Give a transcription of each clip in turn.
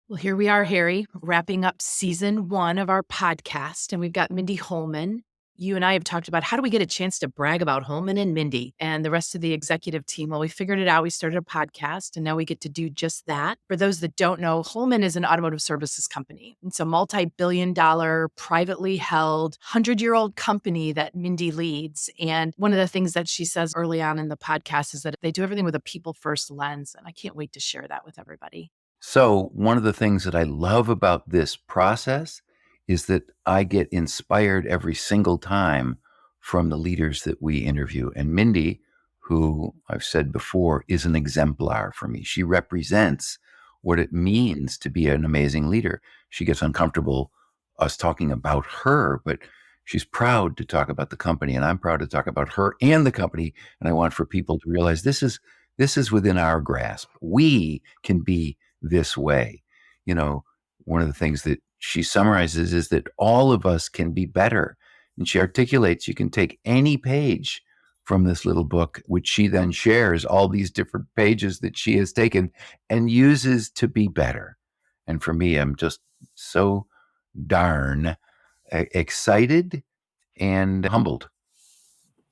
Well, here we are, Harry, wrapping up season 1 of our podcast, and we've got Mindy Holman. You and I have talked about how do we get a chance to brag about Holman and Mindy and the rest of the executive team. Well, we figured it out. We started a podcast, and now we get to do just that. For those that don't know, Holman is an automotive services company. It's a multi-billion-dollar, privately held, 100-year-old company that Mindy leads. And one of the things that she says early on in the podcast is that they do everything with a people-first lens, and I can't wait to share that with everybody. So one of the things that I love about this process is that I get inspired every single time from the leaders that we interview. And Mindy, who I've said before, is an exemplar for me. She represents what it means to be an amazing leader. She gets uncomfortable us talking about her, but she's proud to talk about the company, and I'm proud to talk about her and the company. And I want for people to realize this is within our grasp. We can be this way. You know, one of the things that she summarizes is that all of us can be better. And she articulates you can take any page from this little book, which she then shares all these different pages that she has taken and uses to be better. And for me, I'm just so darn excited and humbled.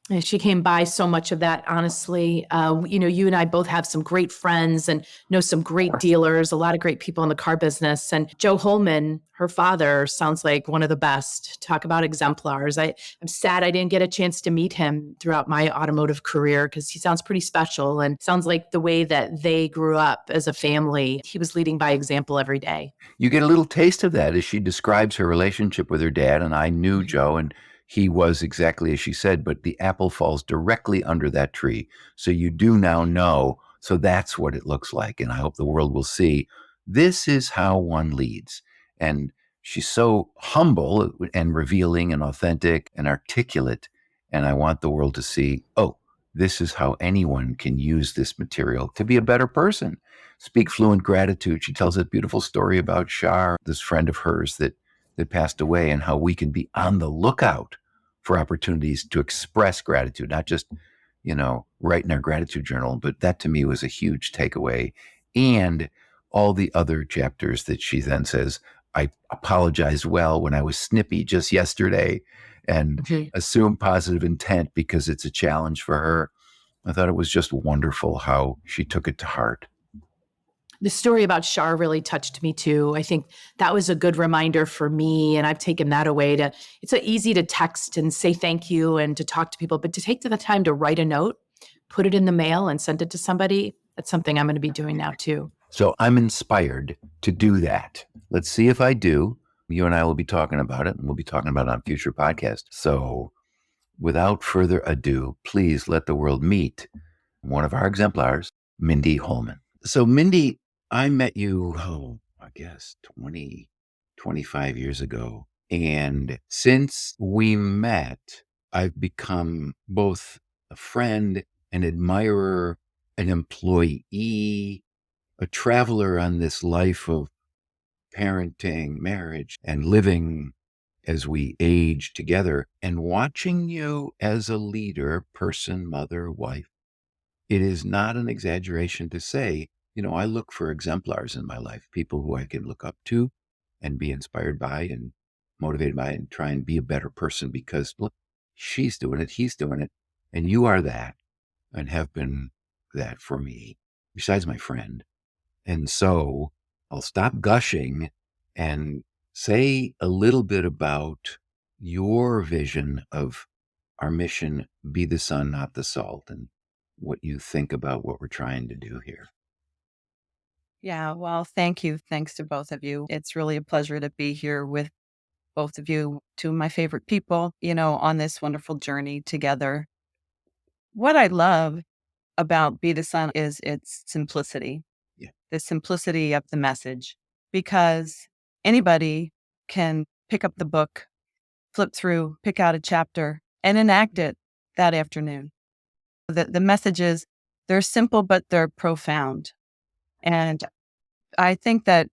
And she came by so much of that, honestly. You and I both have some great friends and know some great dealers, a lot of great people in the car business. And Joe Holman, her father, sounds like one of the best. Talk about exemplars. I'm sad I didn't get a chance to meet him throughout my automotive career because he sounds pretty special and sounds like the way that they grew up as a family. He was leading by example every day. You get a little taste of that as she describes her relationship with her dad. And I knew Joe, and he was exactly as she said, but the apple falls directly under that tree. So you do now know. So that's what it looks like. And I hope the world will see this is how one leads. And she's so humble and revealing and authentic and articulate. And I want the world to see, oh, this is how anyone can use this material to be a better person. Speak fluent gratitude. She tells a beautiful story about Shar, this friend of hers that passed away, and how we can be on the lookout for opportunities to express gratitude, not just, write in our gratitude journal. But that to me was a huge takeaway. And all the other chapters that she then says, I apologized well when I was snippy just yesterday and assume positive intent because it's a challenge for her. I thought it was just wonderful how she took it to heart. The story about Shar really touched me too. I think that was a good reminder for me. And I've taken that away it's so easy to text and say thank you and to talk to people, but to take the time to write a note, put it in the mail and send it to somebody, that's something I'm going to be doing now too. So I'm inspired to do that. Let's see if I do. You and I will be talking about it, and we'll be talking about it on future podcasts. So without further ado, please let the world meet one of our exemplars, Mindy Holman. So Mindy, I met you, I guess 25 years ago. And since we met, I've become both a friend, an admirer, an employee, a traveler on this life of parenting, marriage, and living as we age together, and watching you as a leader, person, mother, wife. It is not an exaggeration to say, I look for exemplars in my life, people who I can look up to and be inspired by and motivated by and try and be a better person because, look, she's doing it, he's doing it, and you are that and have been that for me, besides my friend. And so I'll stop gushing and say a little bit about your vision of our mission, be the sun, not the salt, and what you think about what we're trying to do here. Yeah, well, thank you. Thanks to both of you. It's really a pleasure to be here with both of you, two of my favorite people, on this wonderful journey together. What I love about Be the Sun is its simplicity, Yeah. the simplicity of the message, because anybody can pick up the book, flip through, pick out a chapter, and enact it that afternoon. The messages, they're simple, but they're profound. And I think that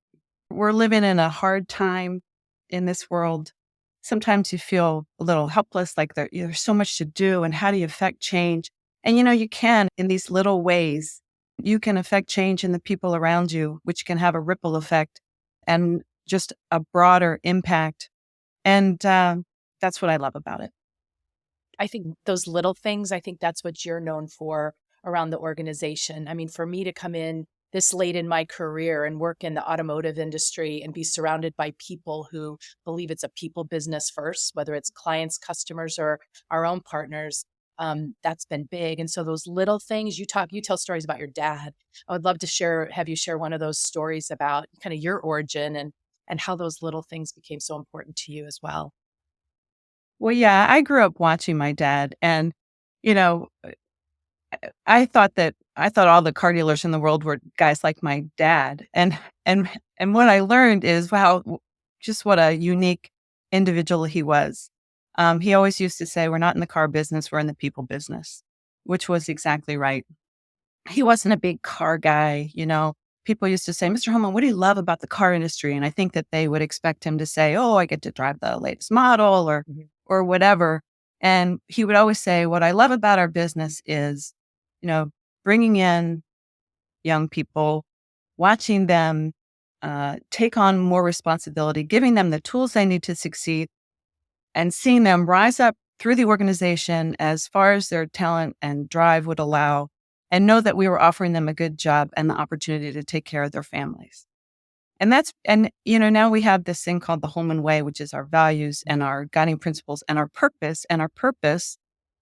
we're living in a hard time in this world. Sometimes you feel a little helpless, like there's so much to do, and how do you affect change? And you can in these little ways. You can affect change in the people around you, which can have a ripple effect and just a broader impact. And that's what I love about it. I think those little things, I think that's what you're known for around the organization. I mean, for me to come in this late in my career and work in the automotive industry and be surrounded by people who believe it's a people business first, whether it's clients, customers, or our own partners, that's been big. And so those little things you tell stories about your dad. I would love to have you share one of those stories about kind of your origin and how those little things became so important to you as well. Well, yeah, I grew up watching my dad, and you know, I thought all the car dealers in the world were guys like my dad, and what I learned is wow, just what a unique individual he was. He always used to say, "We're not in the car business; we're in the people business," which was exactly right. He wasn't a big car guy, you know. People used to say, "Mr. Holman, what do you love about the car industry?" And I think that they would expect him to say, "Oh, I get to drive the latest model Mhm. or whatever." And he would always say, "What I love about our business is, you know, bringing in young people, watching them take on more responsibility, giving them the tools they need to succeed, and seeing them rise up through the organization as far as their talent and drive would allow, and know that we were offering them a good job and the opportunity to take care of their families." And you know, now we have this thing called the Holman Way, which is our values and our guiding principles and our purpose. And our purpose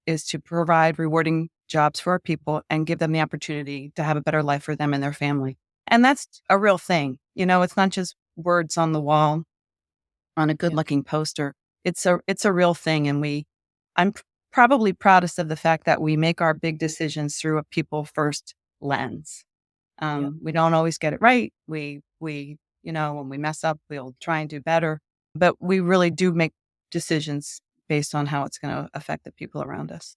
is to provide rewarding jobs for our people and give them the opportunity to have a better life for them and their family. And that's a real thing. You know, it's not just words on the wall on a good Yeah. looking poster. It's a real thing. And I'm probably proudest of the fact that we make our big decisions through a people first lens. Yeah. We don't always get it right. You know, when we mess up, we'll try and do better, but we really do make decisions based on how it's going to affect the people around us.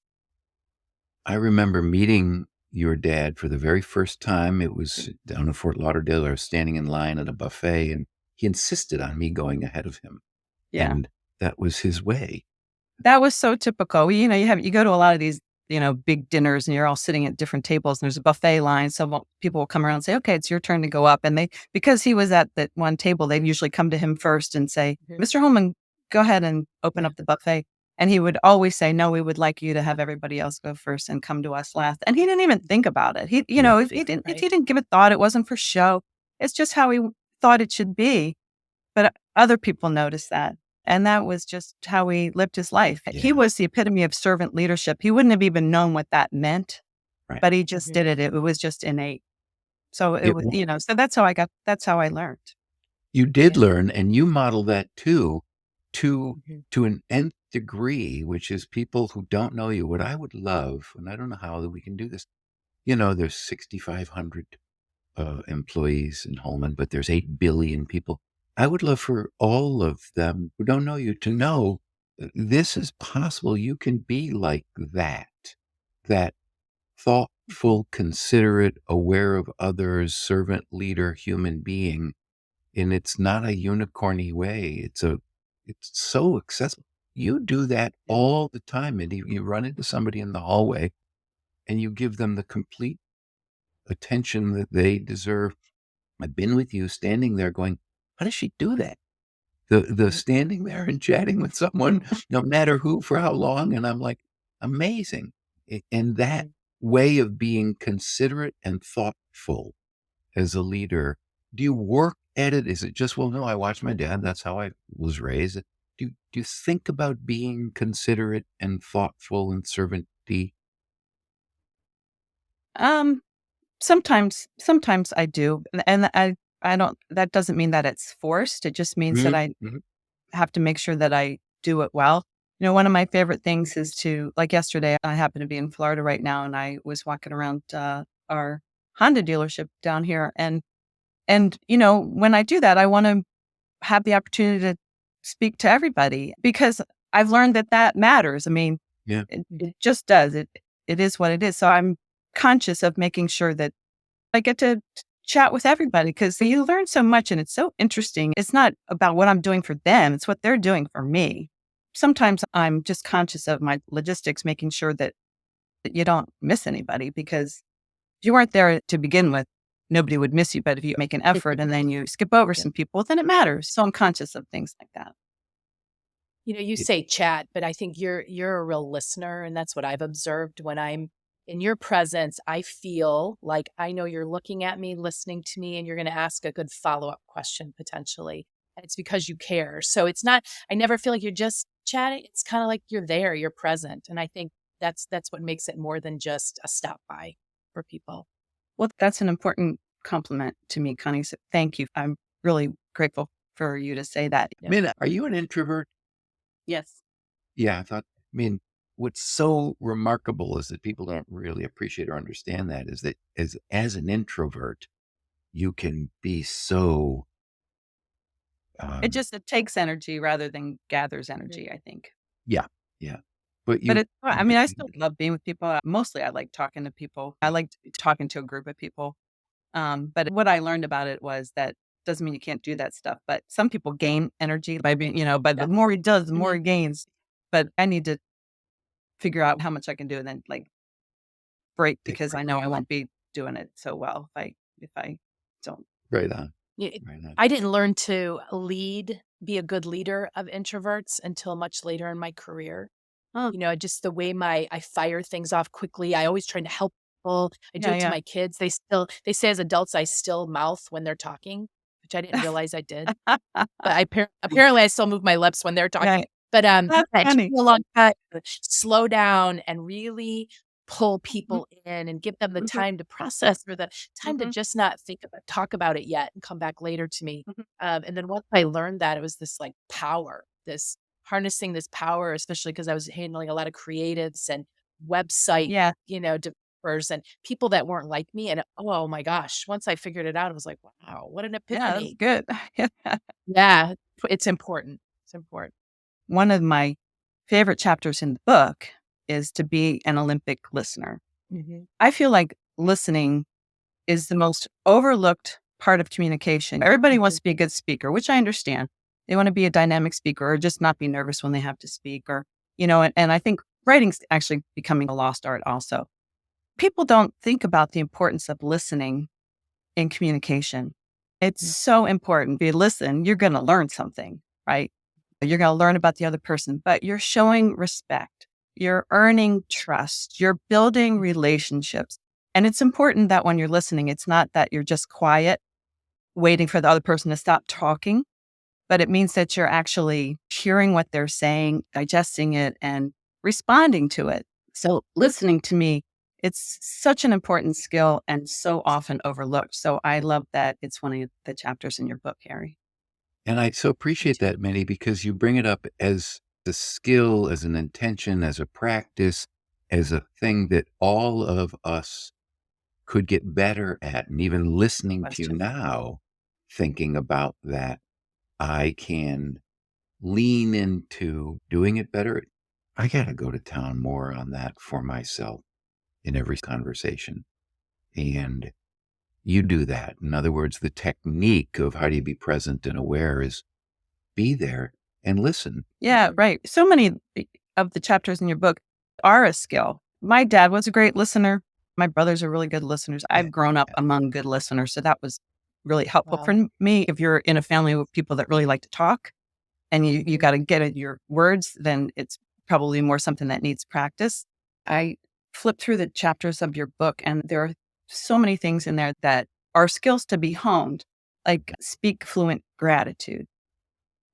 I remember meeting your dad for the very first time. It was down in Fort Lauderdale. I was standing in line at a buffet, and he insisted on me going ahead of him. Yeah. And that was his way. That was so typical. You know, you go to a lot of these, you know, big dinners and you're all sitting at different tables and there's a buffet line. So people will come around and say, "Okay, it's your turn to go up." And because he was at that one table, they'd usually come to him first and say, Mhm. "Mr. Holman, go ahead and open Yeah. up the buffet." And he would always say, "No, we would like you to have everybody else go first and come to us last." And he didn't even think about it. You Yeah. know, if Right. he didn't give it thought, it wasn't for show. It's just how he thought it should be. But other people noticed that. And that was just how he lived his life. He Yeah. was the epitome of servant leadership. He wouldn't have even known what that meant, Right. but he just Mhm. did it. It was just innate. So it It, was, w- you know, so that's how I learned. you did Yeah. learn, and you model that too, to Mhm. to an nth degree, which is people who don't know you. What I would love, and I don't know how that we can do this. You know, there's 6,500 employees in Holman, but there's 8 billion people. I would love for all of them who don't know you to know this is possible. You can be like that Mhm. thoughtful, considerate, aware of others, servant leader, human being. And it's not a unicorny way. It's so accessible. You do that Yeah. all the time. And you run into somebody in the hallway and you give them the complete attention that they deserve. I've been with you standing there going, how does she do that? The Mhm. standing there and chatting with someone, no matter who, for how long, and I'm like, amazing. And that Mhm. way of being considerate and thoughtful as a leader, do you work at it? Is it just, well, no, I watched my dad, that's how I was raised. Do you think about being considerate and thoughtful and servanty? Um, sometimes I do. And I don't, that doesn't mean that it's forced. It just means that Mhm, I mhm. have to make sure that I do it well. You know, one of my favorite things is to, like yesterday, I happen to be in Florida right now, and I was walking around our Honda dealership down here, and you know, when I do that, I want to have the opportunity to speak to everybody because I've learned that that matters. I mean, Yeah. it just does. It is what it is. So I'm conscious of making sure that I get to chat with everybody because you learn so much and it's so interesting. It's not about what I'm doing for them, it's what they're doing for me. Sometimes I'm just conscious of my logistics, making sure that you don't miss anybody because you weren't there to begin with. nobody would miss you. But if you make an effort and then you skip over some people, then it matters. So I'm conscious of things like that. You say chat, but I think you're a real listener, and that's what I've observed when I'm in your presence. I feel like I know you're looking at me, listening to me, and you're going to ask a good follow-up question potentially. And it's because you care. So it's not, I never feel like you're just chatting. It's kind of like you're there, you're present. And I think that's what makes it more than just a stop by for people. Well, that's an important compliment to me, Connie. So thank you. I'm really grateful for you to say that. Yeah. Minna, are you an introvert? Yes. Yeah, what's so remarkable is that people don't really appreciate or understand that is that as an introvert, you can be so, It takes energy rather than gathers energy, I think. yeah, yeah. But But you, I still love being with people. Mostly I like talking to people. I like talking to a group of people. But what I learned about it was that doesn't mean you can't do that stuff, but some people gain energy by being, but the more he does, the more he gains. But I need to figure out how much I can do and then like break because I know I won't be doing it so well if I don't. right on, Yeah, right on. I didn't learn to be a good leader of introverts until much later in my career. Oh, Just the way I fire things off quickly. I always trying to help people. I do yeah, it to yeah. my kids. They say as adults I still mouth when they're talking, which I didn't realize I did. But apparently I still move my lips when they're talking. Right. But That's yeah, it took funny. me a long time to slow down and really pull Mhm, people in and give them the mhm, time to process or the time to mhm, just not talk about it yet and come back later to me. mhm. And then once I learned that, it was this like power, this harnessing this power, especially because I was handling a lot of creatives and website, Yeah, developers and people that weren't like me. And oh my gosh, once I figured it out, I was like, wow, what an yeah, that's epiphany. good. Yeah, it's important. It's important. One of my favorite chapters in the book is to be an Olympic listener. Mhm. I feel like listening is the most overlooked part of communication. Everybody wants Mhm. to be a good speaker, which I understand. They want to be a dynamic speaker or just not be nervous when they have to speak and I think writing's actually becoming a lost art also. People don't think about the importance of listening in communication. It's Mhm. so important. If you listen, you're going to learn something, right? You're going to learn about the other person, but you're showing respect. You're earning trust. You're building relationships. And it's important that when you're listening, it's not that you're just quiet, waiting for the other person to stop talking, but it means that you're actually hearing what they're saying, digesting it, and responding to it. So, listening to me, it's such an important skill and so often overlooked. So, I love that it's one of the chapters in your book, Harry. And I so appreciate that, Minnie, because you bring it up as a skill, as an intention, as a practice, as a thing that all of us could get better at. And even listening to you Question. now, thinking about that, I can lean into doing it better. I got to go to town more on that for myself in every conversation. And you do that. In other words, the technique of how do you be present and aware is be there and listen. Yeah, right. So many of the chapters in your book are a skill. My dad was a great listener. My brothers are really good listeners. Yeah. I've grown up among good listeners. So that was really helpful for Wow. me. If you're in a family with people that really like to talk and you Mhm. got to get at your words, then it's probably more something that needs practice. I flipped through the chapters of your book and there are so many things in there that are skills to be honed, like speak fluent gratitude,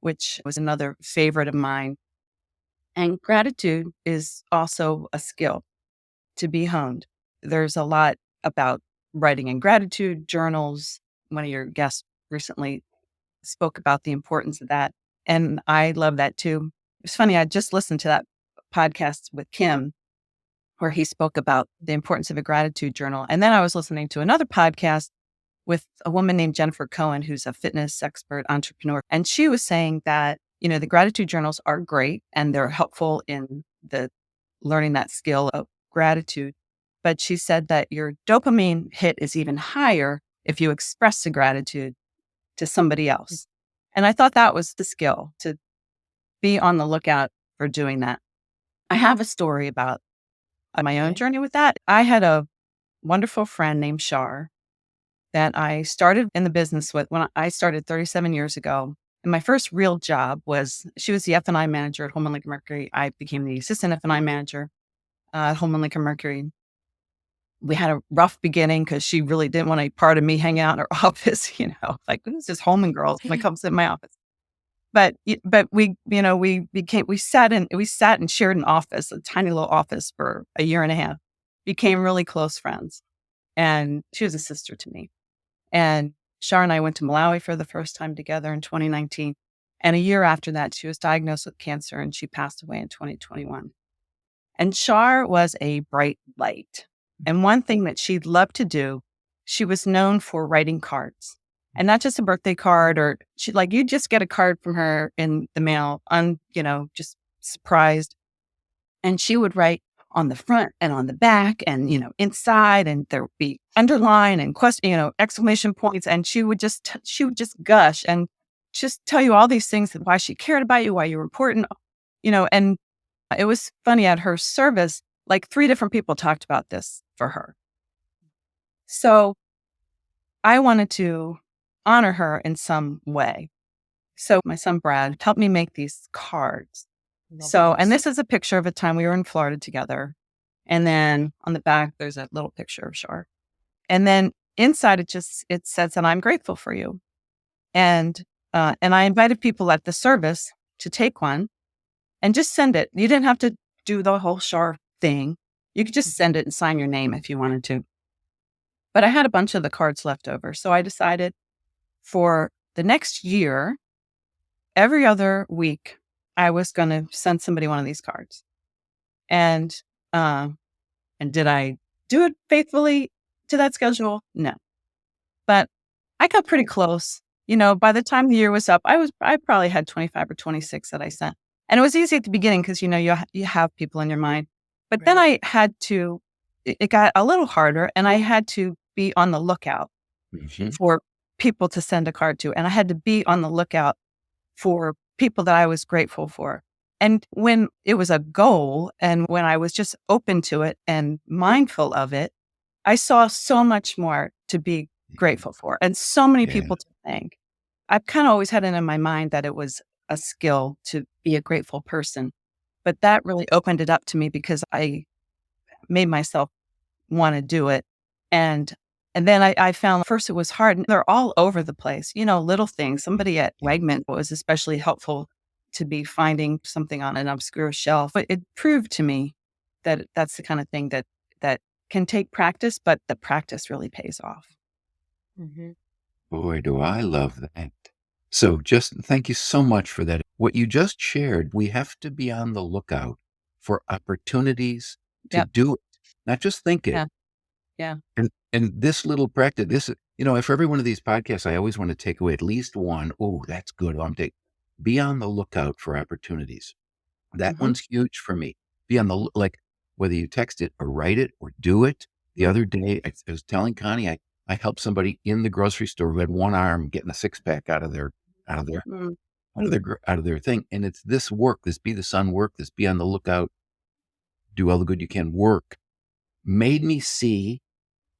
which was another favorite of mine. And gratitude is also a skill to be honed. There's a lot about writing in gratitude journals. One of your guests recently spoke about the importance of that. And I love that too. It's funny, I just listened to that podcast with Kim where he spoke about the importance of a gratitude journal. And then I was listening to another podcast with a woman named Jennifer Cohen, who's a fitness expert entrepreneur. And she was saying that, the gratitude journals are great and they're helpful in the learning that skill of gratitude. But she said that your dopamine hit is even higher if you express the gratitude to somebody else. And I thought that was the skill to be on the lookout for doing that. I have a story about my own Okay. journey with that. I had a wonderful friend named Shar. that I started in the business with when I started 37 years ago. And my first real job was, she was the F&I manager at Holman Lincoln Mercury. I became the assistant F&I manager at Holman Lincoln Mercury. We had a rough beginning because she really didn't want any part of me hanging out in her office, like, who's this Holman girl going to come sit in my office? But we sat and shared an office, a tiny little office, for a year and a half, became really close friends. And she was a sister to me. And Shar and I went to Malawi for the first time together in 2019. And a year after that, she was diagnosed with cancer and she passed away in 2021. And Shar was a bright light. And one thing that she loved to do, she was known for writing cards. And not just a birthday card, or you just get a card from her in the mail, just surprised. And she would write on the front and on the back and, inside, and there would be underline and question, exclamation points. And she would just gush and just tell you all these things, why she cared about you, why you were important, and it was funny, at her service, like 3 different people talked about this for her. So I wanted to honor her in some way. So my son Brad helped me make these cards. And this is a picture of a time we were in Florida together. And then on the back, there's a little picture of Shar. And then inside it says that I'm grateful for you. And I invited people at the service to take one and just send it. You didn't have to do the whole Shar thing. You could just send it and sign your name if you wanted to. But I had a bunch of the cards left over. So I decided for the next year, every other week, I was going to send somebody one of these cards. And did I do it faithfully to that schedule? No. But I got pretty close. By the time the year was up, I probably had 25 or 26 that I sent. And it was easy at the beginning because, you have people in your mind. But then I had to, it got a little harder, and I had to be on the lookout for people to send a card to. And I had to be on the lookout for people that I was grateful for. And when it was a goal, and when I was just open to it and mindful of it, I saw so much more to be grateful for, and so many people to thank. I've kind of always had it in my mind that it was a skill to be a grateful person, but that really opened it up to me because I made myself want to do it. And then I found, first it was hard, and they're all over the place, little things. Somebody at Wegman was especially helpful to be finding something on an obscure shelf. But it proved to me that that's the kind of thing that can take practice, but the practice really pays off. Mm-hmm. Boy, do I love that. So just thank you so much for that. What you just shared, we have to be on the lookout for opportunities to do it, not just think it. Yeah. And this little practice, for every one of these podcasts, I always want to take away at least one. Oh, that's good. Be on the lookout for opportunities. That one's huge for me. Be on the, whether you text it or write it or do it. The other day, I was telling Connie, I helped somebody in the grocery store who had one arm getting a 6-pack out of their thing. And it's this work, this be the sun work, this be on the lookout, do all the good you can work, made me see.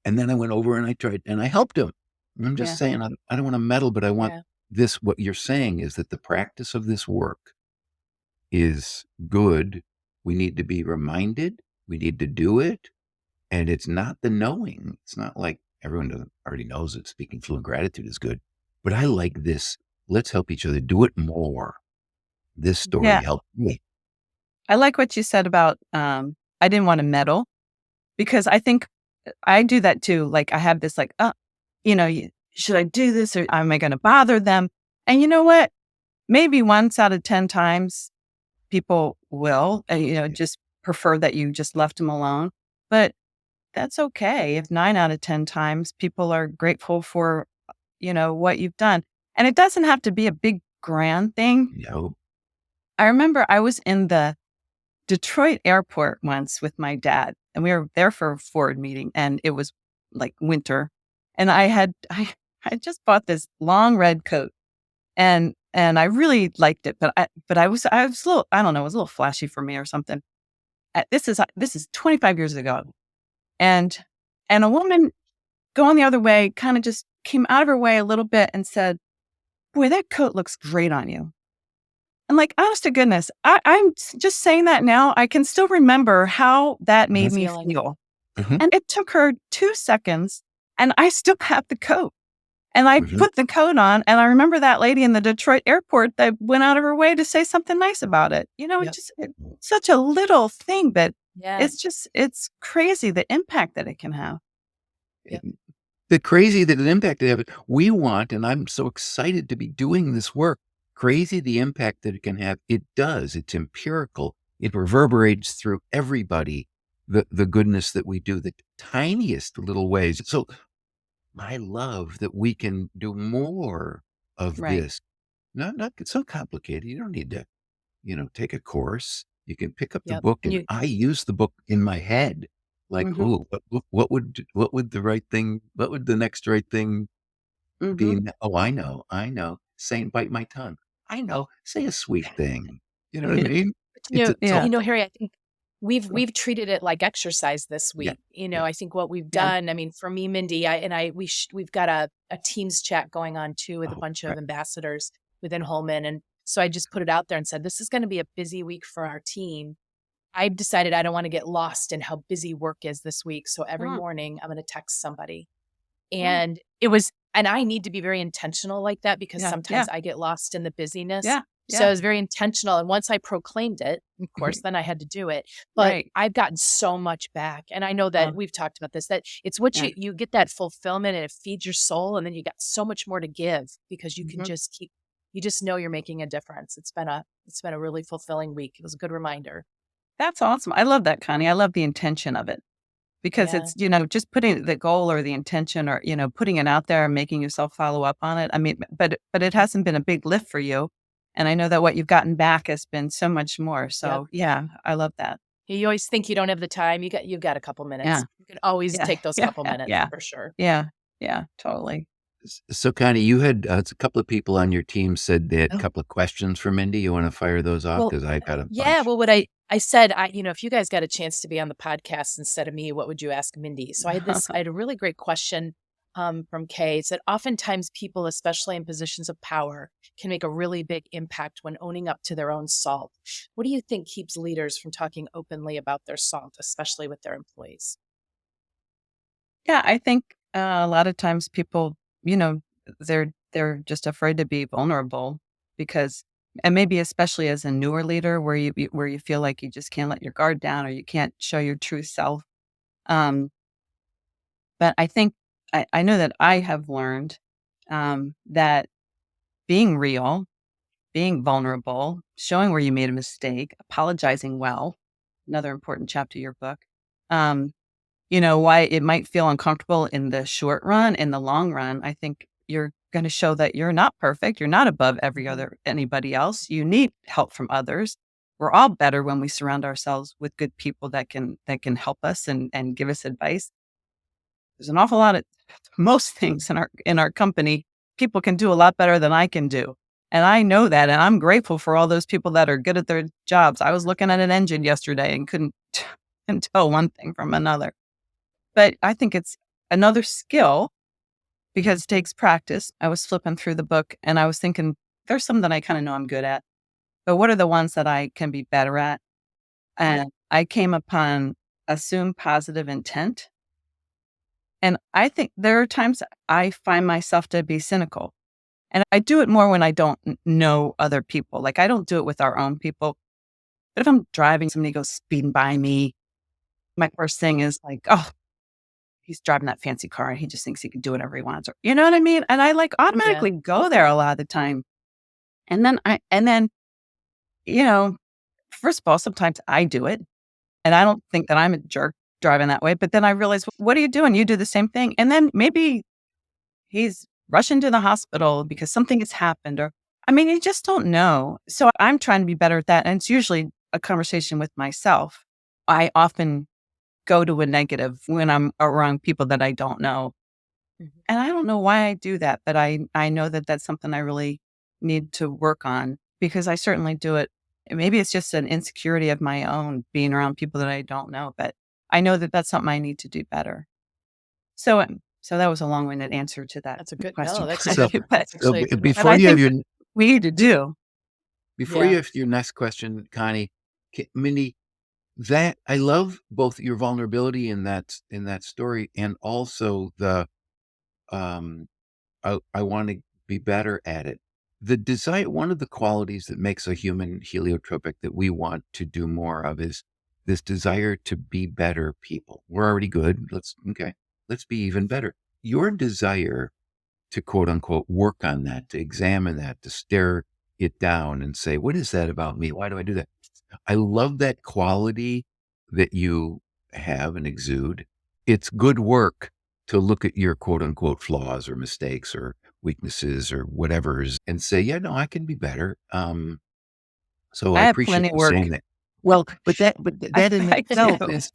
And then I went over and I tried and I helped him. And I'm just saying, I don't want to meddle, but I want this. What you're saying is that the practice of this work is good. We need to be reminded. We need to do it. And it's not the knowing. It's not like everyone already knows that speaking fluent gratitude is good. But I like this. Let's help each other do it more. This story helped me. I like what you said about, I didn't want to meddle, because I think I do that too. Like I have this should I do this, or am I going to bother them? And you know what? Maybe once out of 10 times people will, just prefer that you just left them alone. But that's okay. If 9 out of 10 times people are grateful for, what you've done. And it doesn't have to be a big grand thing. No. I remember I was in the Detroit airport once with my dad, and we were there for a Ford meeting, and it was like winter. And I just bought this long red coat, and I really liked it, but I was a little, I don't know, it was a little flashy for me or something. This is 25 years ago. And a woman going the other way, kind of just came out of her way a little bit and said, "Boy, that coat looks great on you." And like, honest to goodness, just saying that now, I can still remember how that made me Feeling. feel. Mhm. And it took her 2 seconds, and I still have the coat. And I Mhm. put the coat on, and I remember that lady in the Detroit airport that went out of her way to say something nice about it. Yep. Such a little thing, but Yeah. it's crazy the impact that it can have. Yep. The crazy that it impacted it. We want, and I'm so excited to be doing this work. Crazy the impact that it can have. It does. It's empirical. It reverberates through everybody. The goodness that we do, the tiniest little ways. So I love that we can do more of Right. this. Not it's so complicated. You don't need to, take a course. You can pick up the Yep. book, And and you I use the book in my head. Like, Mhm. oh, what would the right thing? What would the next right thing be? Mhm. Oh, I know. Saying, bite my tongue. I know. Say a sweet thing. You know what I mean? But It's all Yeah. Harry, I think we've treated it like exercise this yeah, week. yeah. I think what we've Yeah. done, I mean, for me, Mindy, we've got a Teams chat going on too with a Oh, bunch right. of ambassadors within Holman. And so I just put it out there and said, this is going to be a busy week for our team. I've decided I don't want to get lost in how busy work is this week. So every Mm, morning I'm going to text somebody. mm. And I need to be very intentional like that because Yeah. Yeah. sometimes I get lost in the busyness. Yeah. So Yeah. I was very intentional. And once I proclaimed it, of course, then I had to do it. But Right. I've gotten so much back. And I know that Um, we've talked about this, that it's what yeah. you get that fulfillment and it feeds your soul. And then you got so much more to give because you can Mhm. just you just know you're making a difference. It's been a really fulfilling week. It was a good reminder. That's awesome. I love that, Connie. I love the intention of it because Yeah. it's, just putting the goal or the intention or, putting it out there and making yourself follow up on it. I mean, but it hasn't been a big lift for you. And I know that what you've gotten back has been so much more. Yep. So yeah, I love that. You always think you don't have the time. You've got a couple Yeah. minutes. You can always Yeah. take those Yeah. couple Yeah. minutes Yeah. for sure. Yeah. Yeah. Totally. So, Connie, you had a couple of people on your team said they had a Oh, couple of questions for Mindy. You want to fire those off? well, Because I've got a yeah. bunch. Well, what I said, if you guys got a chance to be on the podcast instead of me, what would you ask Mindy? So I had a really great question from Kay. It said, oftentimes people, especially in positions of power, can make a really big impact when owning up to their own salt. What do you think keeps leaders from talking openly about their salt, especially with their employees? Yeah. I think a lot of times people, you know, they're just afraid to be vulnerable because, and maybe especially as a newer leader where where you feel like you just can't let your guard down or you can't show your true self. Um, but I think I know that I have learned that being real, being vulnerable, showing where you made a mistake, apologizing well, another important chapter of your book. Um, why it might feel uncomfortable in the short run, in the long run, I think you're going to show that you're not perfect. You're not above Mhm. anybody else. You need help from others. We're all better when we surround ourselves with good people that can help us and give us advice. There's an awful lot of most things in our company, people can do a lot better than I can do. And I know that, and I'm grateful for all those people that are good at their jobs. I was looking at an engine yesterday and couldn't tell one thing from another. But I think it's another skill because it takes practice. I was flipping through the book and I was thinking, there's some that I kind of know I'm good at, but what are the ones that I can be better at? And I came upon assume positive intent. And I think there are times I find myself to be cynical. And I do it more when I don't know other people. Like I don't do it with our own people. But if I'm driving, somebody goes speeding by me, my first thing is like, oh, he's driving that fancy car and he just thinks he can do whatever he wants. Or, you know what I mean? And I like Yeah. automatically go there a lot of the time. And then, you know, first of all, sometimes I do it and I don't think that I'm a jerk driving that way. But then I realize, what are you doing? You do the same thing. And then maybe he's rushing to the hospital because something has happened, or I mean, you just don't know. So I'm trying to be better at that. And it's usually a conversation with myself. I often go to a negative when I'm around people that I don't know. Mhm. And I don't know why I do that, but I know that that's something I really need to work on because I certainly do it. And maybe it's just an insecurity of my own being around people that I don't know, but I know that that's something I need to do better. So So that was a long-winded answer to that That's a good, question. no, that's So- good. But, That's So actually a good but before I you have think your we need to do. before Yeah. you have your next question, Connie, Mindy, that I love both your vulnerability in that story and also the um I want to be better at it. The desire, one of the qualities that makes a human heliotropic that we want to do more of is this desire to be better people. We're already good. Let's be even better. Your desire to quote unquote work on that, to examine that, to stare it down and say, what is that about me? Why do I do that? I love that quality that you have and exude. It's good work to look at your quote unquote flaws or mistakes or weaknesses or whatever's and say, yeah, no, I can be better. So I I have appreciate plenty of you work. saying that. Well, but that in I itself do. is,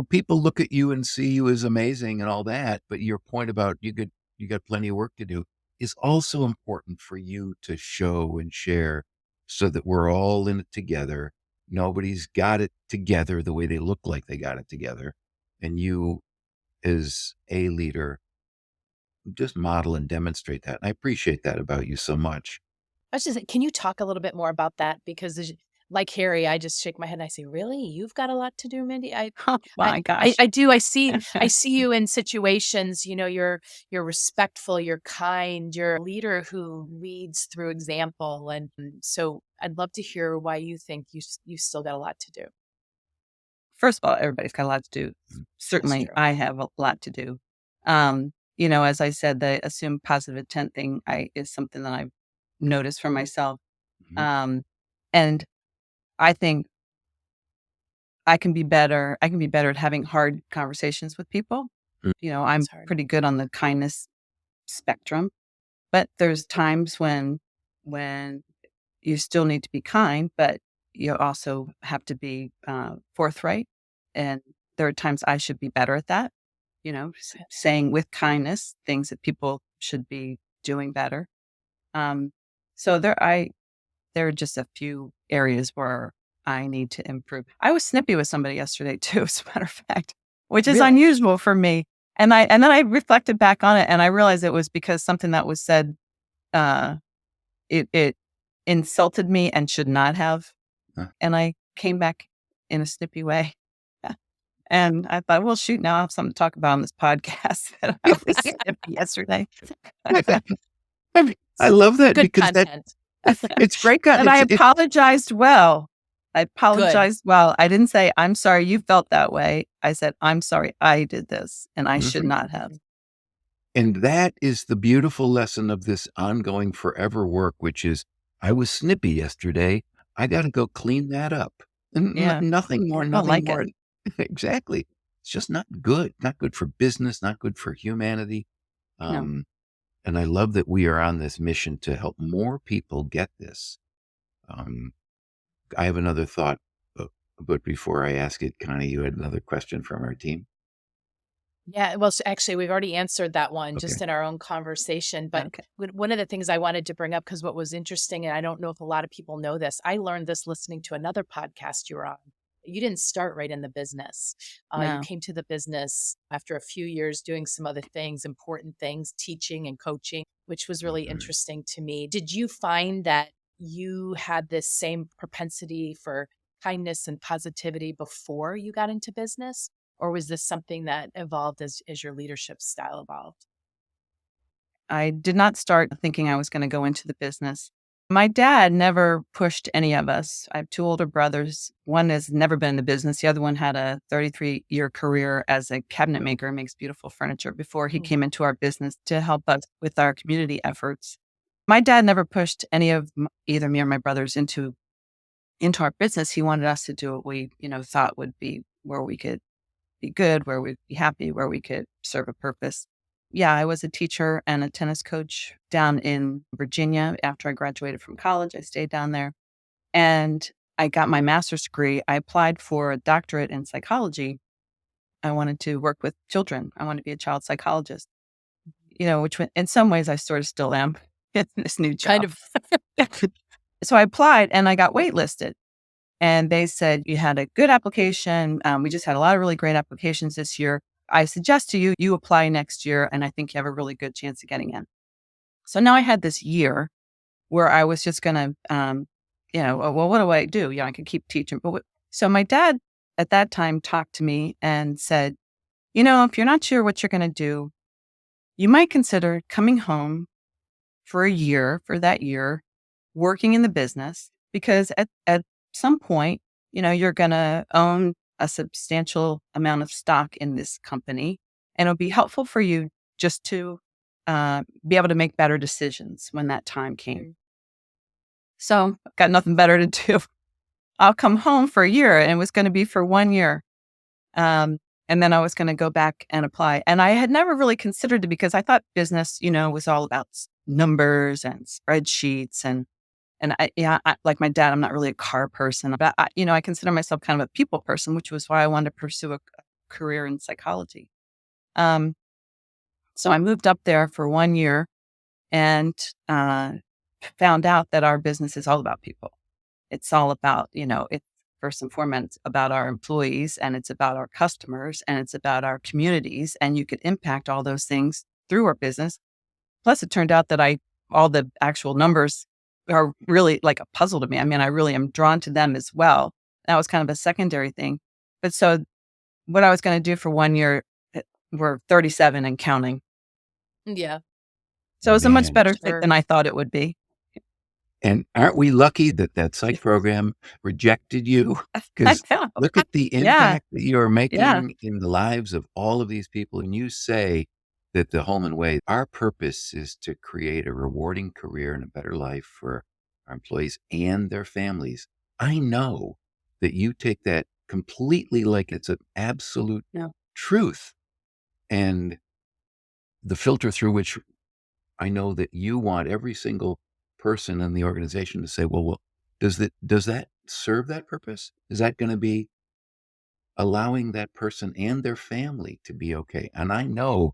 people look at you and see you as amazing and all that. But your point about you got plenty of work to do is also important for you to show and share so that we're all in it together. Nobody's got it together the way they look like they got it together. And you, as a leader, just model and demonstrate that. And I appreciate that about you so much. I was just, can you talk a little bit more about that? Because like Harry, I just shake my head and I say, "Really, you've got a lot to do, Mindy." Oh I, my gosh. I do. I see you in situations. You're respectful. You're kind. You're a leader who leads through example. And so, I'd love to hear why you think you still got a lot to do. First of all, everybody's got a lot to do. Mm. Certainly, true. I have a lot to do. As I said, the assume positive intent thing is something that I've noticed for myself. Mhm. And I think I can be better. I can be better at having hard conversations with people. Mm. I'm It's hard. pretty good on the kindness spectrum, but there's times when you still need to be kind, but you also have to be forthright. And there are times I should be better at that. Saying with kindness things that people should be doing better. Um, so there are just a few areas where I need to improve. I was snippy with somebody yesterday too, as a matter of fact, which is Really? unusual for me. And then I reflected back on it and I realized it was because something that was said, uh, it insulted me and should not have. Huh. And I came back in a snippy way. And I thought, well, shoot, now I have something to talk about on this podcast that I was snippy yesterday. I love that Good because content. it's great. And I apologized well. I Good. apologized well. I didn't say, I'm sorry you felt that way. I said, I'm sorry I did this and I should Mhm. not have. And that is the beautiful lesson of this ongoing forever work, which is I was snippy yesterday. I got to go clean that up. And Yeah. nothing more, I don't nothing like more. it. Exactly. It's just not good. Not good for business, not good for humanity. No. And I love that we are on this mission to help more people get this. Um, I have another thought, but before I ask it, Connie, you had another question from our team. Yeah, well, actually, we've already answered that one just Okay. in our own conversation. But Okay. one of the things I wanted to bring up, because what was interesting, and I don't know if a lot of people know this, I learned this listening to another podcast you were on. You didn't start right in the business. You No. came to the business after a few years doing some other things, important things, teaching and coaching, which was really Mhm. interesting to me. Did you find that you had this same propensity for kindness and positivity before you got into business? Or was this something that evolved as your leadership style evolved? I did not start thinking I was going to go into the business. My dad never pushed any of us. I have two older brothers. One has never been in the business. The other one had a 33-year career as a cabinet maker, makes beautiful furniture before he Mm. came into our business to help us with our community efforts. My dad never pushed any of either me or my brothers into our business. He wanted us to do what we, thought would be where we could be good, where we'd be happy, where we could serve a purpose. Yeah, I was a teacher and a tennis coach down in Virginia. After I graduated from college, I stayed down there and I got my master's degree. I applied for a doctorate in psychology. I wanted to work with children. I wanted to be a child psychologist, which in some ways I sort of still am in this new job. Kind of. So I applied and I got waitlisted. And they said, you had a good application. We just had a lot of really great applications this year. I suggest to you, you apply next year, and I think you have a really good chance of getting in. So now I had this year where I was just going to, well, what do I do? I could keep teaching. So my dad at that time talked to me and said, if you're not sure what you're going to do, you might consider coming home for that year, working in the business, because at some point, you're going to own a substantial amount of stock in this company, and it'll be helpful for you just to be able to make better decisions when that time came. So I've got nothing better to do. I'll come home for a year, and it was going to be for 1 year. And then I was going to go back and apply. And I had never really considered it because I thought business, was all about numbers and spreadsheets. And I, like my dad, I'm not really a car person, but I consider myself kind of a people person, which was why I wanted to pursue a career in psychology. So I moved up there for 1 year and found out that our business is all about people. It's all about, it's first and foremost about our employees, and it's about our customers, and it's about our communities. And you could impact all those things through our business. Plus, it turned out that all the actual numbers are really like a puzzle to me. I mean, I really am drawn to them as well. That was kind of a secondary thing. But so what I was going to do for 1 year, we're 37 and counting. Yeah. So it was a much better fit Sure. than I thought it would be. And aren't we lucky that psych program rejected you? Because know. look at the Yeah. impact that you're making Yeah. in the lives of all of these people. And you say that the Holman way, our purpose is to create a rewarding career and a better life for our employees and their families. I know that you take that completely like it's an absolute Yeah. truth. And the filter through which I know that you want every single person in the organization to say, well, does that serve that purpose? Is that going to be allowing that person and their family to be okay? And I know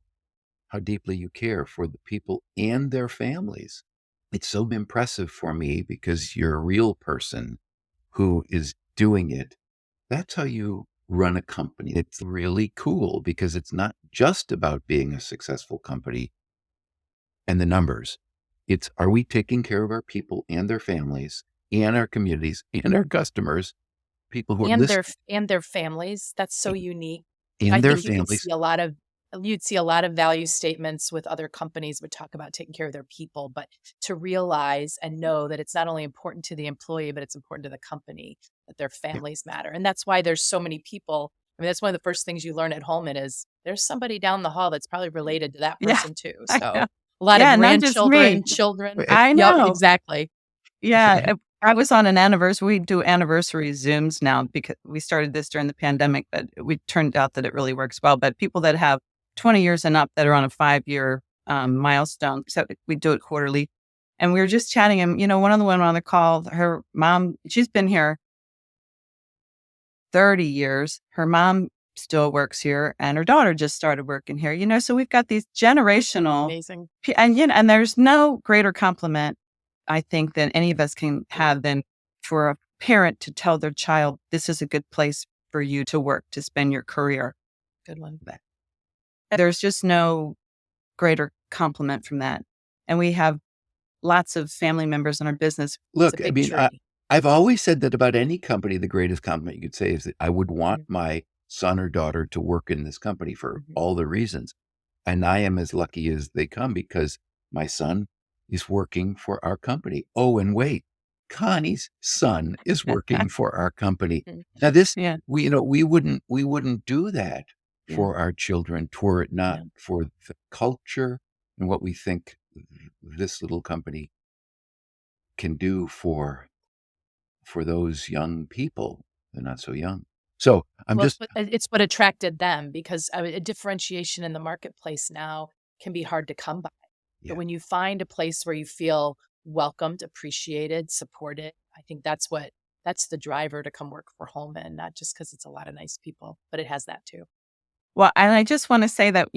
how deeply you care for the people and their families. It's so impressive for me because you're a real person who is doing it. That's how you run a company. It's really cool because it's not just about being a successful company and the numbers. It's, are we taking care of our people and their families and our communities and our customers, people who are listening, and their families. That's so unique. and I their think you could families? see you'd see a lot of value statements with other companies would talk about taking care of their people, but to realize and know that it's not only important to the employee, but it's important to the company that their families matter. And that's why there's so many people. I mean, that's one of the first things you learn at Holman is there's somebody down the hall that's probably related to that Yeah. person too. I So know. a lot Yeah, of not just me. grandchildren, children. I Yep, know. exactly. Yeah. I was on an anniversary. We do anniversary Zooms now because we started this during the pandemic, but we turned out that it really works well. But people that have 20 years and up that are on a 5-year milestone, so we do it quarterly. And we were just chatting, and one of the women on the call, her mom, she's been here 30 years. Her mom still works here, and her daughter just started working here. So we've got these generational, Amazing. and there's no greater compliment, I think, than any of us can have than for a parent to tell their child, this is a good place for you to work, to spend your career. Good one. There's just no greater compliment from that. And we have lots of family members in our business. Look, It's a I big mean, tree. I've always said that about any company, the greatest compliment you could say is that I would want Mhm. my son or daughter to work in this company for Mhm. all the reasons. And I am as lucky as they come because my son is working for our company. Oh, and wait, Connie's son is working for our company. Mhm. Now this, Yeah. we wouldn't do that Yeah. for our children were it not Yeah. for the culture and what we think this little company can do for those young people. They're not so young. So I'm Well, just, it's what attracted them because a differentiation in the marketplace now can be hard to come by. Yeah. But when you find a place where you feel welcomed, appreciated, supported, I think that's the driver to come work for Holman, not just because it's a lot of nice people, but it has that too. Well, and I just want to say that,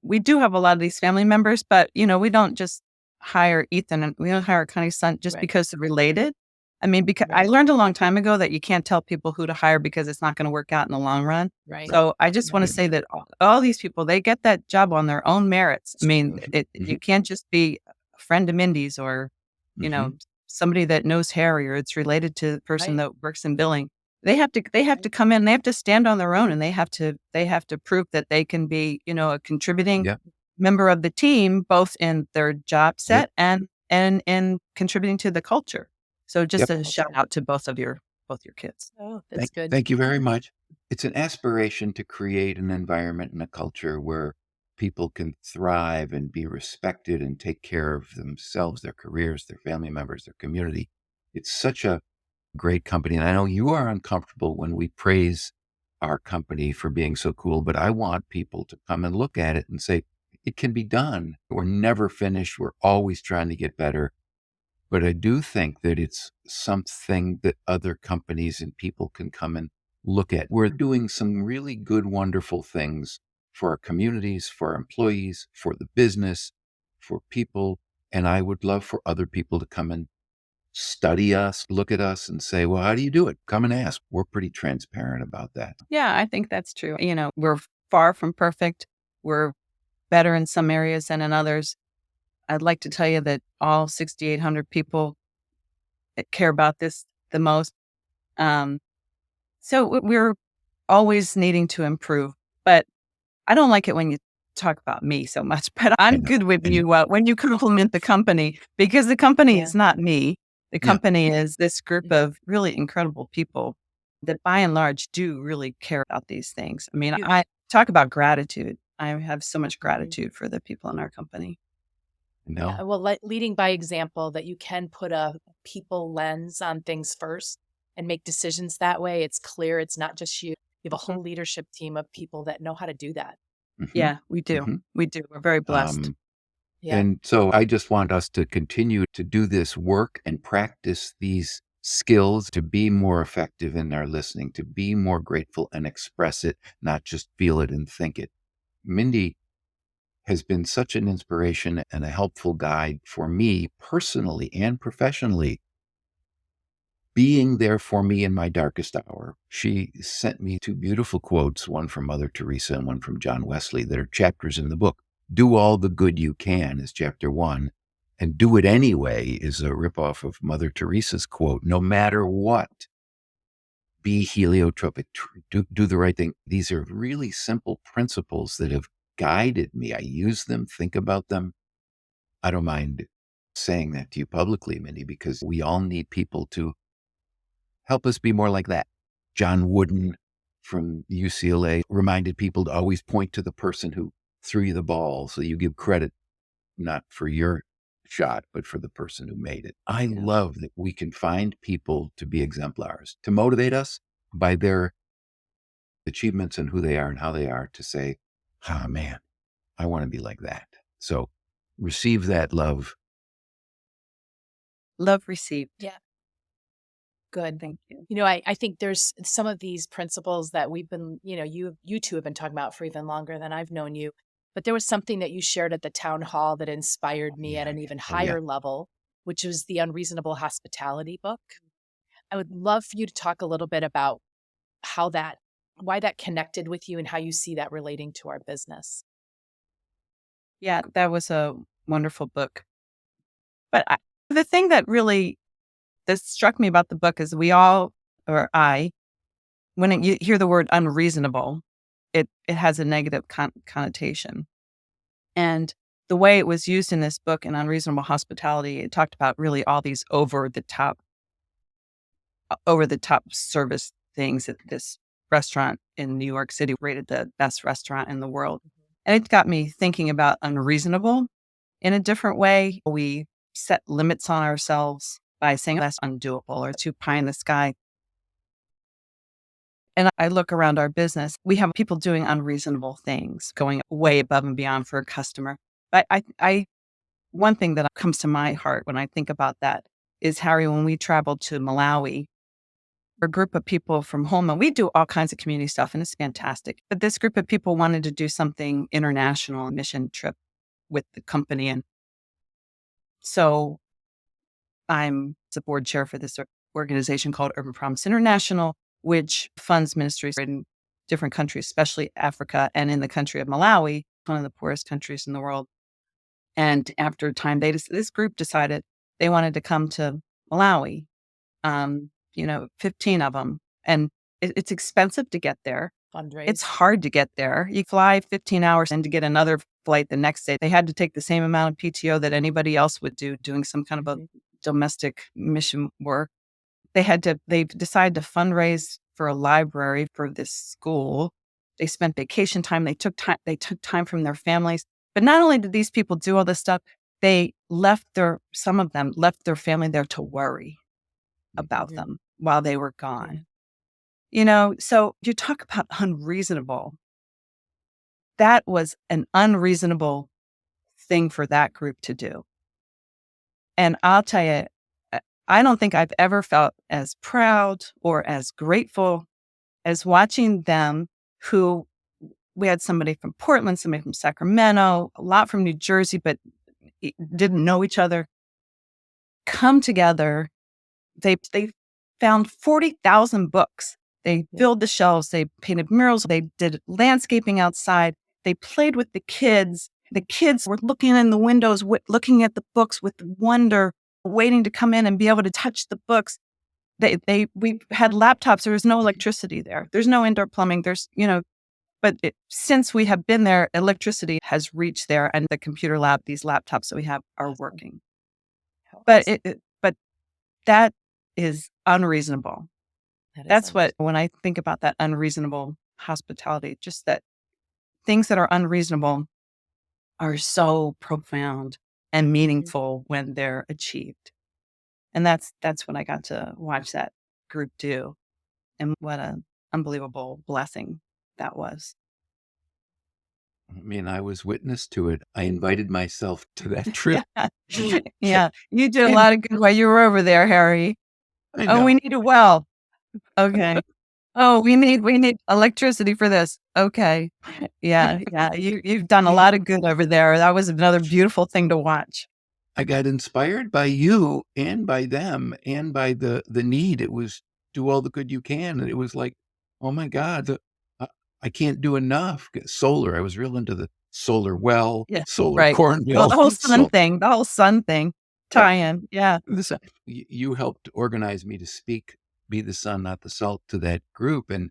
we do have a lot of these family members, but, we don't just hire Ethan and we don't hire Connie's son just Right. because they're related. I mean, because I Right. learned a long time ago that you can't tell people who to hire because it's not going to work out in the long run. Right. So I just want to say that all these people, they get that job on their own merits. I mean, you can't just be a friend of Mindy's or, you know, somebody that knows Harry or it's related to the person Right. that works in billing. They have to come in, they have to stand on their own and they have to prove that they can be, a contributing Yep. member of the team, both in their job Yep. set and in contributing to the culture. So just Yep. a shout out to both your kids. Oh, that's good. Thank you very much. It's an aspiration to create an environment and a culture where people can thrive and be respected and take care of themselves, their careers, their family members, their community. It's such a great company. And I know you are uncomfortable when we praise our company for being so cool, but I want people to come and look at it and say, it can be done. We're never finished. We're always trying to get better. But I do think that it's something that other companies and people can come and look at. We're doing some really good, wonderful things for our communities, for our employees, for the business, for people. And I would love for other people to come and study us, look at us and say, well, how do you do it? Come and ask. We're pretty transparent about that. Yeah, I think that's true. We're far from perfect. We're better in some areas than in others. I'd like to tell you that all 6,800 people that care about this the most. So we're always needing to improve, but I don't like it when you talk about me so much, but I I'm know. good with I know. you when you compliment the company because the company Yeah. is not me. The Yeah. company is this group of really incredible people that by and large do really care about these things. I mean, I talk about gratitude. I have so much gratitude for the people in our company. Yeah, No. well, leading by example, that you can put a people lens on things first and make decisions that way. It's clear it's not just you. You have a Mhm. whole leadership team of people that know how to do that. Mhm. Yeah, we do. Mhm. We do. We're very blessed. Um, Yeah. And so I just want us to continue to do this work and practice these skills to be more effective in our listening, to be more grateful and express it, not just feel it and think it. Mindy has been such an inspiration and a helpful guide for me personally and professionally, being there for me in my darkest hour. She sent me two beautiful quotes, one from Mother Teresa and one from John Wesley, that are chapters in the book. Do all the good you can is chapter 1, and do it anyway is a ripoff of Mother Teresa's quote, no matter what, be heliotropic, do the right thing. These are really simple principles that have guided me. I use them, think about them. I don't mind saying that to you publicly, Mindy, because we all need people to help us be more like that. John Wooden from UCLA reminded people to always point to the person who threw you the ball, so you give credit not for your shot, but for the person who made it. I love that we can find people to be exemplars, to motivate us by their achievements and who they are and how they are, to say, ah, man, I want to be like that. So receive that love. Love received. Yeah. Good. Thank you. I think there's some of these principles that we've been, you two have been talking about for even longer than I've known you. But there was something that you shared at the town hall that inspired me at Yeah. an even Oh, yeah. higher level, which was the Unreasonable Hospitality book. I would love for you to talk a little bit about why that connected with you and how you see that relating to our business. Yeah, that was a wonderful book. But the thing that struck me about the book is when you hear the word unreasonable, it has a negative connotation. And the way it was used in this book in Unreasonable Hospitality, it talked about really all these over the top service things at this restaurant in New York City, rated the best restaurant in the world. And it got me thinking about unreasonable in a different way. We set limits on ourselves by saying that's undoable or too pie in the sky. And I look around our business, we have people doing unreasonable things, going way above and beyond for a customer. But one thing that comes to my heart when I think about that is, Harry, when we traveled to Malawi, a group of people from Holman, we do all kinds of community stuff and it's fantastic. But this group of people wanted to do something international, a mission trip with the company. And so I'm the board chair for this organization called Urban Promise International, which funds ministries in different countries, especially Africa and in the country of Malawi, one of the poorest countries in the world. And after a time, this group decided they wanted to come to Malawi, 15 of them. And it's expensive to get there. Fundraise. It's hard to get there. You fly 15 hours and to get another flight the next day. They had to take the same amount of PTO that anybody else would do doing some kind of a domestic mission work. They decided to fundraise for a library for this school. They spent vacation time. They took time from their families. But not only did these people do all this stuff, some of them left their family there to worry about them while they were gone. So you talk about unreasonable. That was an unreasonable thing for that group to do. And I'll tell you, I don't think I've ever felt as proud or as grateful as watching them, who we had somebody from Portland, somebody from Sacramento, a lot from New Jersey, but didn't know each other, come together. They found 40,000 books. They filled the shelves. They painted murals. They did landscaping outside. They played with the kids. The kids were looking in the windows, looking at the books with wonder, waiting to come in and be able to touch the books. We had laptops. There was no electricity there. There's no indoor plumbing. But since we have been there, electricity has reached there, and the computer lab, these laptops that we have, are working. But that is unreasonable. That's what, when I think about that unreasonable hospitality, just that things that are unreasonable are so profound and meaningful when they're achieved. And that's what I got to watch that group do. And what an unbelievable blessing that was. I mean, I was witness to it. I invited myself to that trip. Yeah. You did a lot of good while you were over there, Harry. I know. Oh, we need a well. Okay. Oh, we need electricity for this. Okay. Yeah. You've done a lot of good over there. That was another beautiful thing to watch. I got inspired by you and by them and by the need. It was do all the good you can. And it was like, oh my God, I can't do enough. Solar. I was real into the solar well, solar Right. corn Well, bill. the whole sun thing tie-in. Yeah. You helped organize me to be the sun, not the salt, to that group. And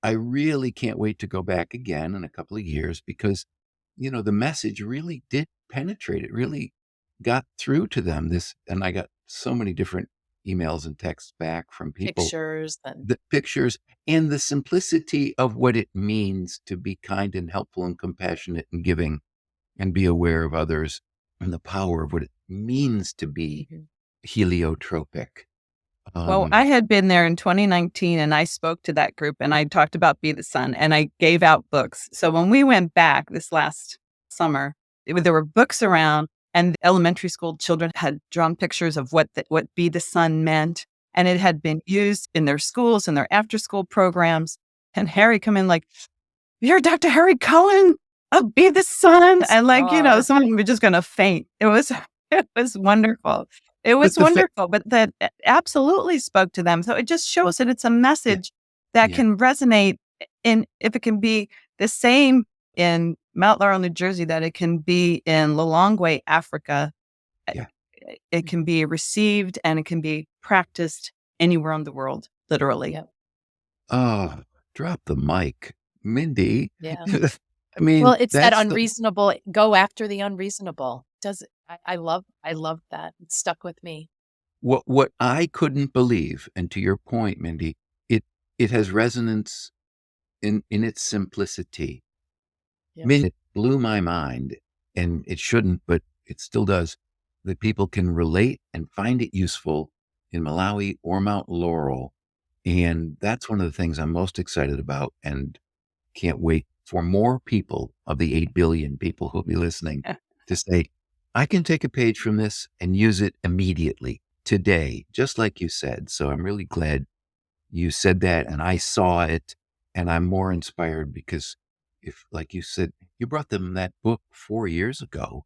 I really can't wait to go back again in a couple of years because, the message really did penetrate. It really got through to them. And I got so many different emails and texts back from people. The pictures and the simplicity of what it means to be kind and helpful and compassionate and giving and be aware of others and the power of what it means to be heliotropic. Well, I had been there in 2019 and I spoke to that group and I talked about Be the Sun and I gave out books. So when we went back this last summer, there were books around and elementary school children had drawn pictures of what Be the Sun meant. And it had been used in their schools and their after school programs. And Harry come in like, you're Dr. Harry Cohen of Be the Sun. And someone was just going to faint. It was wonderful. It was wonderful, but that absolutely spoke to them. So it just shows that it's a message that can resonate if it can be the same in Mount Laurel, New Jersey, that it can be in Lilongwe, Africa. Yeah. It can be received and it can be practiced anywhere in the world, literally. Yep. Oh, drop the mic, Mindy. Yeah. I mean, well, it's that unreasonable. Go after the unreasonable. I love that. It stuck with me. What I couldn't believe, and to your point, Mindy, it has resonance in its simplicity. Yep. Mindy, it blew my mind, and it shouldn't, but it still does. That people can relate and find it useful in Malawi or Mount Laurel, and that's one of the things I'm most excited about, and can't wait for more people of the 8 billion people who'll be listening to say, I can take a page from this and use it immediately, today, just like you said. So I'm really glad you said that and I saw it, and I'm more inspired because like you said, you brought them that book 4 years ago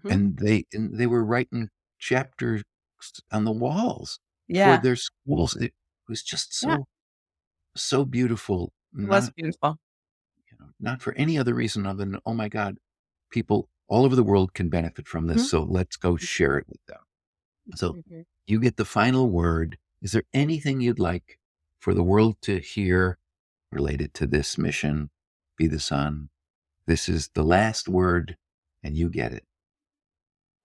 and they were writing chapters on the walls. for Yeah, their schools. It was just yeah, so beautiful. it was beautiful. Not for any other reason other than, oh my God, people all over the world can benefit from this. Mhm, So let's go share it with them. So Mhm. you get the final word. Is there anything you'd like for the world to hear related to this mission? Be the sun. This is the last word, and you get it.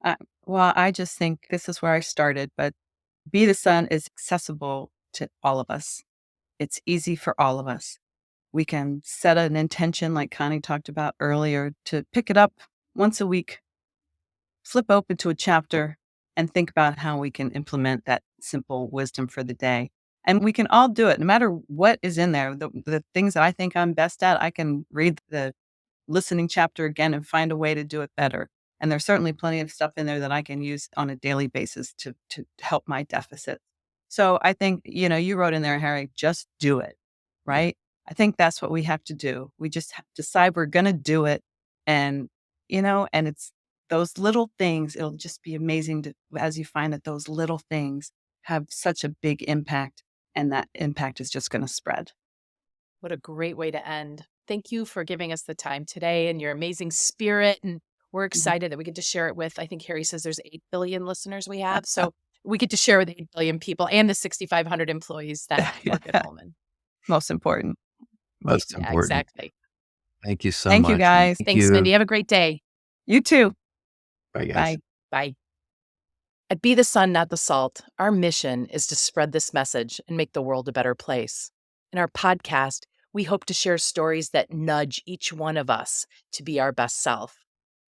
uh, well, I just think this is where I started, but Be the Sun is accessible to all of us. It's easy for all of us. We can set an intention, like Connie talked about earlier, to pick it up once a week, flip open to a chapter, and think about how we can implement that simple wisdom for the day. And we can all do it, no matter what is in there. The things that I think I'm best at, I can read the listening chapter again and find a way to do it better. And there's certainly plenty of stuff in there that I can use on a daily basis to help my deficit. So I think, you wrote in there, Harry, just do it, Yeah. right? I think that's what we have to do. We just have to decide we're going to do it. And, and it's those little things. It'll just be amazing as you find that those little things have such a big impact, and that impact is just going to spread. What a great way to end. Thank you for giving us the time today and your amazing spirit. And we're Mhm. excited that we get to share it with, I think Harry says there's 8 billion listeners we have. So we get to share with 8 billion people and the 6,500 employees that work at Holman. Most important. Most Yeah, important. exactly. Thank you so Thank you, much. guys. Thank Thanks, Mindy. you. Have a great day. You too. Bye, guys. Bye. Bye. At Be the Sun, Not the Salt, our mission is to spread this message and make the world a better place. In our podcast, we hope to share stories that nudge each one of us to be our best self.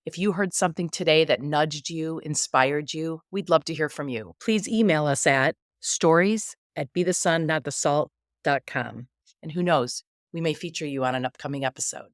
If you heard something today that nudged you, inspired you, we'd love to hear from you. Please email us at stories@bethesunnotthesalt.com. And who knows, we may feature you on an upcoming episode.